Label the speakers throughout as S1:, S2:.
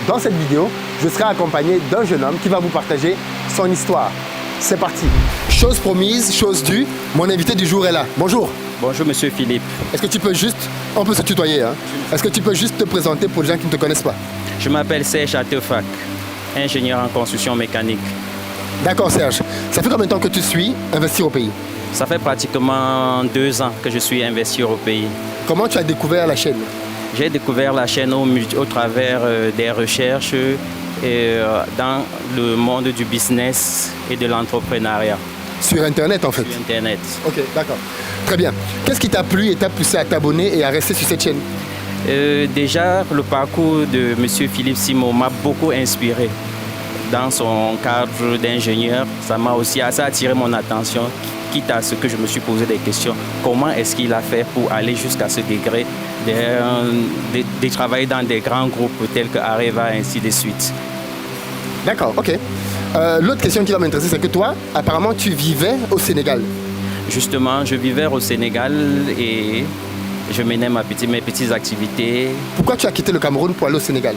S1: Dans cette vidéo, je serai accompagné d'un jeune homme qui va vous partager son histoire. C'est parti. Chose promise, chose due, mon invité du jour est là. Bonjour.
S2: Bonjour Monsieur Philippe.
S1: Est-ce que tu peux juste, on peut se tutoyer, hein? Est-ce que tu peux juste te présenter pour les gens qui ne te connaissent pas?
S2: Je m'appelle Serge Atefak, ingénieur en construction mécanique.
S1: D'accord Serge. Ça fait combien de temps que tu suis Investir au pays?
S2: Ça fait pratiquement 2 ans que je suis investi au pays.
S1: Comment tu as découvert la chaîne?
S2: J'ai découvert la chaîne au travers des recherches dans le monde du business et de l'entrepreneuriat.
S1: Sur Internet en fait?
S2: Sur Internet.
S1: Ok, d'accord. Très bien. Qu'est-ce qui t'a plu et t'a poussé à t'abonner et à rester sur cette chaîne?
S2: Déjà, le parcours de M. Philippe Simon m'a beaucoup inspiré. Dans son cadre d'ingénieur, ça m'a aussi assez attiré mon attention, quitte à ce que je me suis posé des questions. Comment est-ce qu'il a fait pour aller jusqu'à ce degré de travailler dans des grands groupes tels que Areva, ainsi de suite.
S1: D'accord, ok. L'autre question qui va m'intéresser, c'est que toi, apparemment, tu vivais au Sénégal.
S2: Justement, je vivais au Sénégal et je menais mes petites activités.
S1: Pourquoi tu as quitté le Cameroun pour aller au Sénégal?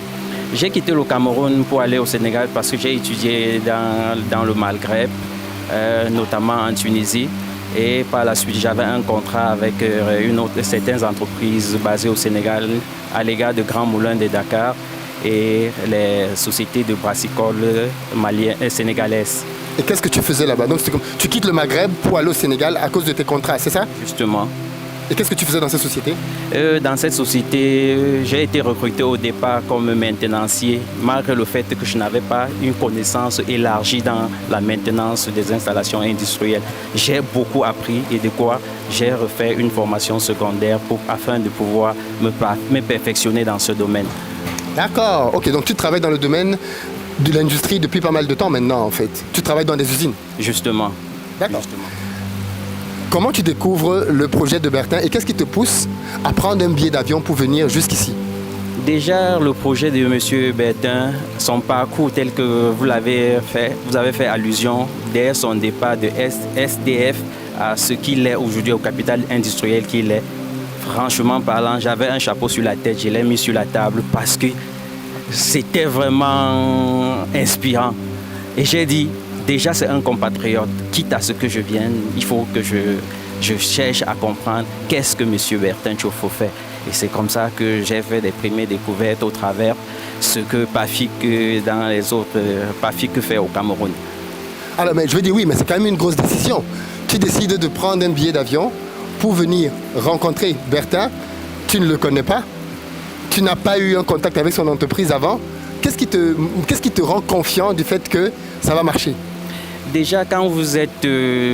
S2: J'ai quitté le Cameroun pour aller au Sénégal parce que j'ai étudié dans le Maghreb, notamment en Tunisie. Et par la suite, j'avais un contrat avec certaines entreprises basées au Sénégal à l'égard de Grands Moulins de Dakar et les sociétés de brassicole sénégalaises.
S1: Et qu'est-ce que tu faisais là-bas? Donc, tu quittes le Maghreb pour aller au Sénégal à cause de tes contrats, c'est ça?
S2: Justement.
S1: Et qu'est-ce que tu faisais dans cette société?
S2: Dans cette société, j'ai été recruté au départ comme maintenancier, malgré le fait que je n'avais pas une connaissance élargie dans la maintenance des installations industrielles. J'ai beaucoup appris et de quoi j'ai refait une formation secondaire afin de pouvoir me perfectionner dans ce domaine.
S1: D'accord, ok, donc tu travailles dans le domaine de l'industrie depuis pas mal de temps maintenant en fait. Tu travailles dans des usines?
S2: Justement.
S1: D'accord. Comment tu découvres le projet de Bertin et qu'est-ce qui te pousse à prendre un billet d'avion pour venir jusqu'ici?
S2: Déjà, le projet de M. Bertin, son parcours tel que vous avez fait allusion dès son départ de SDF à ce qu'il est aujourd'hui au capital industriel qu'il est. Franchement parlant, j'avais un chapeau sur la tête, je l'ai mis sur la table parce que c'était vraiment inspirant. Et j'ai dit, déjà c'est un compatriote, quitte à ce que je vienne, il faut que je cherche à comprendre qu'est-ce que M. Bertin Tchofo fait. Et c'est comme ça que j'ai fait des premières découvertes au travers ce que PAFIC dans les autres PAFIC fait au Cameroun.
S1: Alors mais je veux dire oui, mais c'est quand même une grosse décision. Tu décides de prendre un billet d'avion pour venir rencontrer Bertin, tu ne le connais pas, tu n'as pas eu un contact avec son entreprise avant. Qu'est-ce qui te rend confiant du fait que ça va marcher?
S2: Déjà, quand vous êtes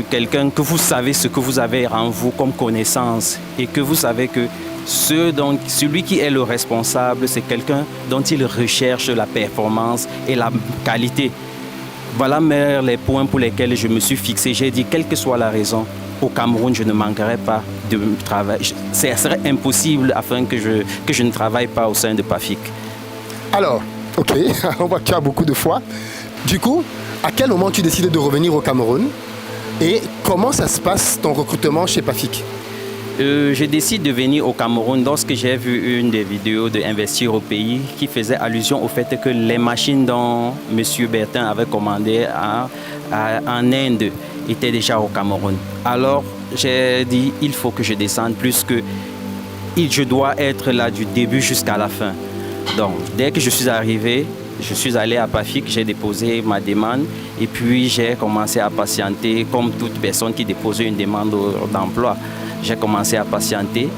S2: quelqu'un que vous savez ce que vous avez en vous comme connaissance et que vous savez que celui qui est le responsable, c'est quelqu'un dont il recherche la performance et la qualité. Voilà les points pour lesquels je me suis fixé. J'ai dit, quelle que soit la raison, au Cameroun, je ne manquerai pas de travail. Ce serait impossible afin que je ne travaille pas au sein de PAFIC. Alors,
S1: ok, on voit que tu as beaucoup de foi. Du coup, à quel moment tu décides de revenir au Cameroun et comment ça se passe ton recrutement chez PAFIC?
S2: Je décide de venir au Cameroun lorsque j'ai vu une des vidéos d'Investir au pays qui faisait allusion au fait que les machines dont M. Bertin avait commandé en Inde étaient déjà au Cameroun. Alors j'ai dit il faut que je descende plus que je dois être là du début jusqu'à la fin. Donc dès que je suis arrivé, je suis allé à PAFIC, j'ai déposé ma demande et puis j'ai commencé à patienter comme toute personne qui dépose une demande d'emploi. J'ai commencé à patienter.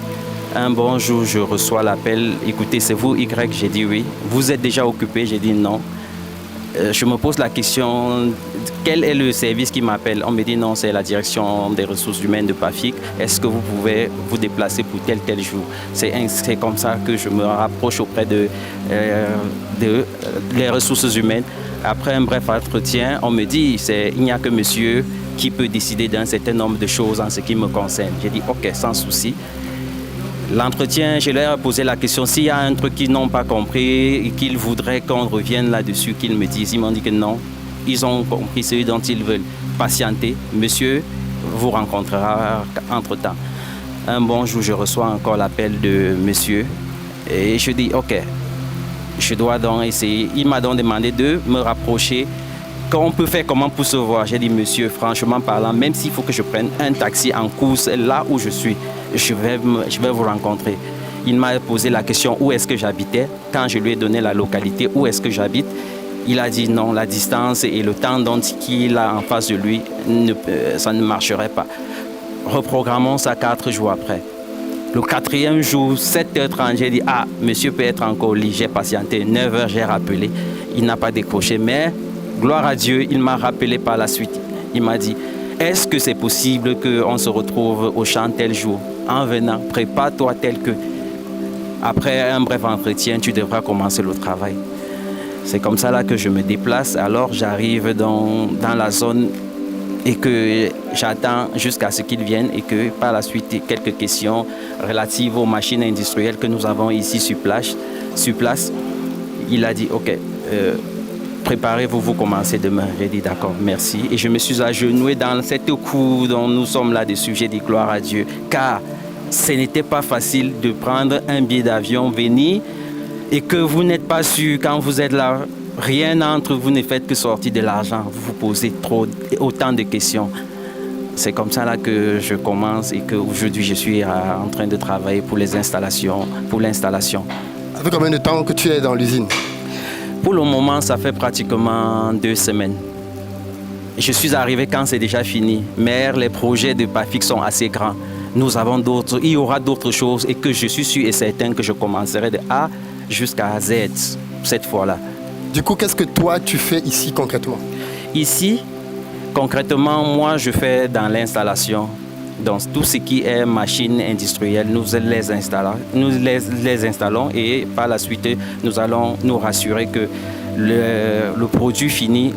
S2: Un bon jour, je reçois l'appel. Écoutez, c'est vous Y? J'ai dit oui. Vous êtes déjà occupé? J'ai dit non. Je me pose la question, quel est le service qui m'appelle? On me dit non, c'est la direction des ressources humaines de PAFIC. Est-ce que vous pouvez vous déplacer pour tel jour? C'est comme ça que je me rapproche auprès les ressources humaines. Après un bref entretien, on me dit il n'y a que monsieur qui peut décider d'un certain nombre de choses en ce qui me concerne. J'ai dit ok, sans souci. L'entretien, je leur ai posé la question s'il y a un truc qu'ils n'ont pas compris et qu'ils voudraient qu'on revienne là-dessus, qu'ils me disent. Ils m'ont dit que non, ils ont compris ce dont ils veulent. Patienter, monsieur vous rencontrera entre-temps. Un bon jour, je reçois encore l'appel de monsieur et je dis ok, Je dois donc essayer. Il m'a donc demandé de me rapprocher. On peut faire comment pour se voir? J'ai dit, monsieur, franchement parlant, même s'il faut que je prenne un taxi en course là où je suis, je vais vous rencontrer. Il m'a posé la question où est-ce que j'habitais. Quand je lui ai donné la localité où est-ce que j'habite, il a dit non, la distance et le temps dont il a en face de lui, ça ne marcherait pas. Reprogrammons ça 4 jours après. Le 4e jour, 7h30, j'ai dit, ah, monsieur peut être encore au lit. J'ai patienté. 9h, j'ai rappelé. Il n'a pas décroché, mais gloire à Dieu, il m'a rappelé par la suite. Il m'a dit, est-ce que c'est possible qu'on se retrouve au champ tel jour? En venant, prépare-toi tel que. Après un bref entretien, tu devras commencer le travail. C'est comme ça là que je me déplace. Alors j'arrive dans la zone et que j'attends jusqu'à ce qu'ils viennent et que par la suite, quelques questions relatives aux machines industrielles que nous avons ici sur place. Il a dit, OK, préparez-vous, vous commencez demain. J'ai dit, d'accord, merci. Et je me suis agenouillé dans cette cour dont nous sommes là-dessus. J'ai dit, gloire à Dieu, car ce n'était pas facile de prendre un billet d'avion, venir et que vous n'êtes pas sûr quand vous êtes là. Rien entre vous ne faites que sortir de l'argent. Vous vous posez autant de questions. C'est comme ça là que je commence et qu'aujourd'hui je suis en train de travailler pour l'installation.
S1: Ça fait combien de temps que tu es dans l'usine?
S2: Pour le moment, ça fait pratiquement 2 semaines. Je suis arrivé quand c'est déjà fini. Mais les projets de PAFIC sont assez grands. Il y aura d'autres choses et que je suis sûr et certain que je commencerai de A jusqu'à Z cette fois-là.
S1: Du coup, qu'est-ce que toi tu fais ici concrètement?
S2: Ici, concrètement, moi je fais dans l'installation. Donc tout ce qui est machine industrielle, nous les installons et par la suite, nous allons nous rassurer que le produit fini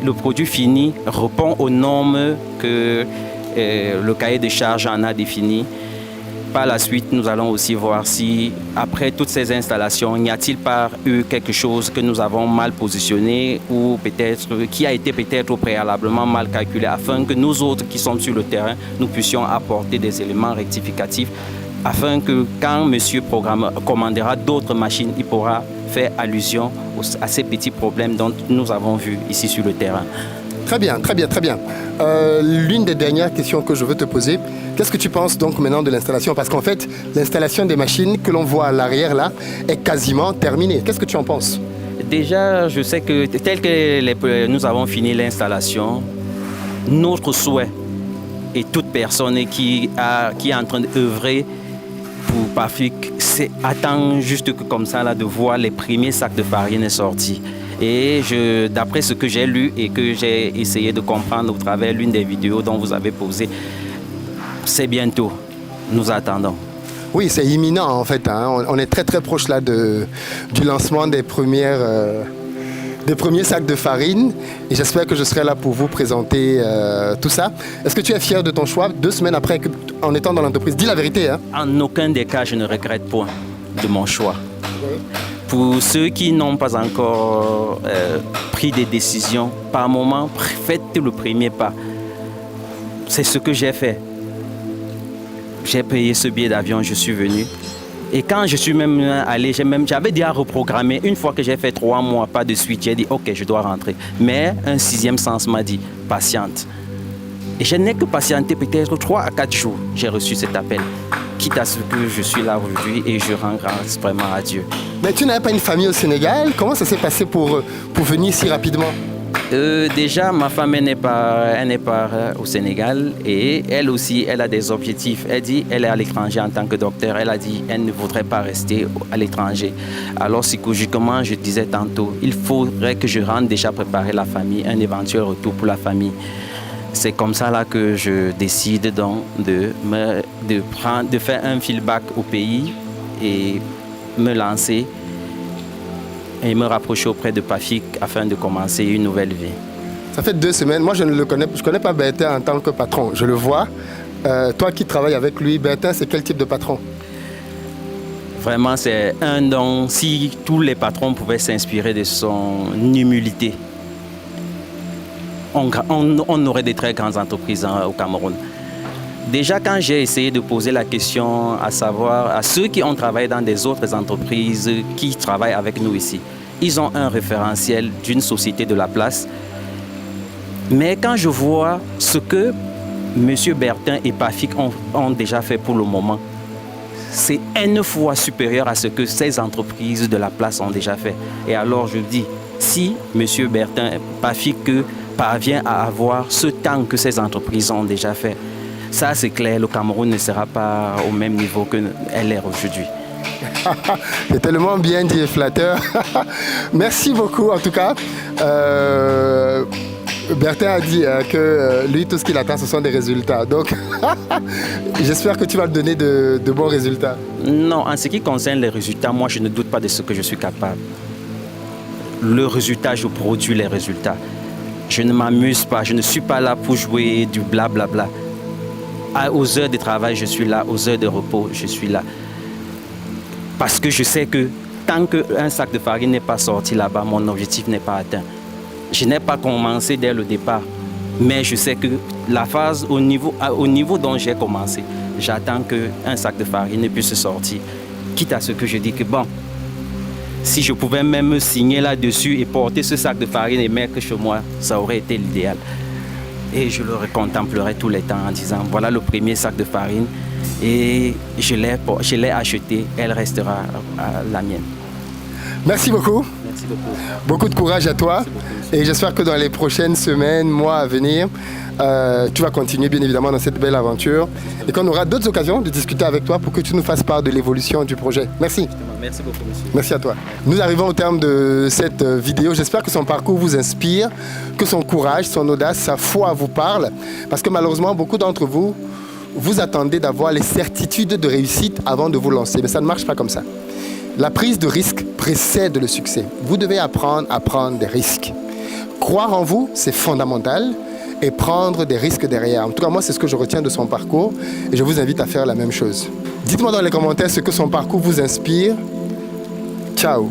S2: répond aux normes que le cahier de charges en a défini. Par la suite, nous allons aussi voir si, après toutes ces installations, n'y a-t-il pas eu quelque chose que nous avons mal positionné ou peut-être qui a été peut-être préalablement mal calculé afin que nous autres qui sommes sur le terrain, nous puissions apporter des éléments rectificatifs afin que quand monsieur commandera d'autres machines, il pourra faire allusion à ces petits problèmes dont nous avons vus ici sur le terrain.
S1: Très bien, très bien, très bien. L'une des dernières questions que je veux te poser, qu'est-ce que tu penses donc maintenant de l'installation? Parce qu'en fait, l'installation des machines que l'on voit à l'arrière là est quasiment terminée. Qu'est-ce que tu en penses?
S2: Déjà, je sais que tel que nous avons fini l'installation, notre souhait et toute personne qui est en train d'œuvrer pour PAFIC, c'est attendre juste que comme ça là, de voir les premiers sacs de farine sortis. Et d'après ce que j'ai lu et que j'ai essayé de comprendre au travers l'une des vidéos dont vous avez posé, c'est bientôt. Nous attendons.
S1: Oui, c'est imminent en fait. Hein. On est très très proche là du lancement des premiers sacs de farine. Et j'espère que je serai là pour vous présenter tout ça. Est-ce que tu es fier de ton choix 2 semaines après en étant dans l'entreprise? Dis la vérité. Hein.
S2: En aucun des cas, je ne regrette point de mon choix. Oui. Pour ceux qui n'ont pas encore pris des décisions, par moment, faites le premier pas. C'est ce que j'ai fait. J'ai payé ce billet d'avion, je suis venu. Et quand je suis même allé, j'avais déjà reprogrammé. Une fois que j'ai fait 3 mois, pas de suite, j'ai dit ok, je dois rentrer. Mais un 6e sens m'a dit patiente. Et je n'ai que patienté peut-être 3 à 4 jours. J'ai reçu cet appel. Quitte à ce que je suis là aujourd'hui et je rends grâce vraiment à Dieu.
S1: Mais tu n'avais pas une famille au Sénégal? Comment ça s'est passé pour venir si rapidement?
S2: Déjà, ma femme elle n'est pas au Sénégal et elle aussi, elle a des objectifs. Elle dit elle est à l'étranger en tant que docteur. Elle a dit elle ne voudrait pas rester à l'étranger. Alors psychologiquement, je disais tantôt, il faudrait que je rende déjà préparer la famille, un éventuel retour pour la famille. C'est comme ça là que je décide donc de faire un feedback au pays et me lancer et me rapprocher auprès de PAFIC afin de commencer une nouvelle vie.
S1: Ça fait 2 semaines. Moi, je ne connais pas Bertin en tant que patron. Je le vois. Toi qui travailles avec lui, Bertin, c'est quel type de patron?
S2: Vraiment, c'est un don. Si tous les patrons pouvaient s'inspirer de son humilité, on aurait des très grandes entreprises au Cameroun. Déjà, quand j'ai essayé de poser la question à savoir à ceux qui ont travaillé dans des autres entreprises qui travaillent avec nous ici, ils ont un référentiel d'une société de la place. Mais quand je vois ce que M. Bertin et Pafik ont déjà fait pour le moment, c'est N fois supérieur à ce que ces entreprises de la place ont déjà fait. Et alors je dis, si M. Bertin Pafik parvient à avoir ce temps que ces entreprises ont déjà fait, ça c'est clair, le Cameroun ne sera pas au même niveau qu'elle est aujourd'hui.
S1: C'est tellement bien dit et flatteur. Merci beaucoup en tout cas. Bertin a dit que lui, tout ce qu'il attend, ce sont des résultats. Donc, j'espère que tu vas donner de bons résultats.
S2: Non, en ce qui concerne les résultats, moi, je ne doute pas de ce que je suis capable. Le résultat, je produis les résultats. Je ne m'amuse pas, je ne suis pas là pour jouer du blablabla. Aux heures de travail, je suis là. Aux heures de repos, je suis là. Parce que je sais que tant qu'un sac de farine n'est pas sorti là-bas, mon objectif n'est pas atteint. Je n'ai pas commencé dès le départ, mais je sais que la phase au niveau dont j'ai commencé, j'attends qu'un sac de farine puisse sortir. Quitte à ce que je dis que bon, si je pouvais même signer là-dessus et porter ce sac de farine et mettre chez moi, ça aurait été l'idéal. Et je le contemplerai tous les temps en disant, voilà le premier sac de farine et je l'ai acheté, elle restera la mienne.
S1: Merci beaucoup.
S2: Merci beaucoup.
S1: Beaucoup de courage à toi. Et j'espère que dans les prochaines semaines, mois à venir, tu vas continuer bien évidemment dans cette belle aventure. Et qu'on aura d'autres occasions de discuter avec toi pour que tu nous fasses part de l'évolution du projet. Merci.
S2: Merci beaucoup, monsieur.
S1: Merci à toi. Nous arrivons au terme de cette vidéo. J'espère que son parcours vous inspire, que son courage, son audace, sa foi vous parle. Parce que malheureusement, beaucoup d'entre vous, vous attendez d'avoir les certitudes de réussite avant de vous lancer. Mais ça ne marche pas comme ça. La prise de risque précède le succès. Vous devez apprendre à prendre des risques. Croire en vous, c'est fondamental, et prendre des risques derrière. En tout cas, moi, c'est ce que je retiens de son parcours, et je vous invite à faire la même chose. Dites-moi dans les commentaires ce que son parcours vous inspire. Ciao.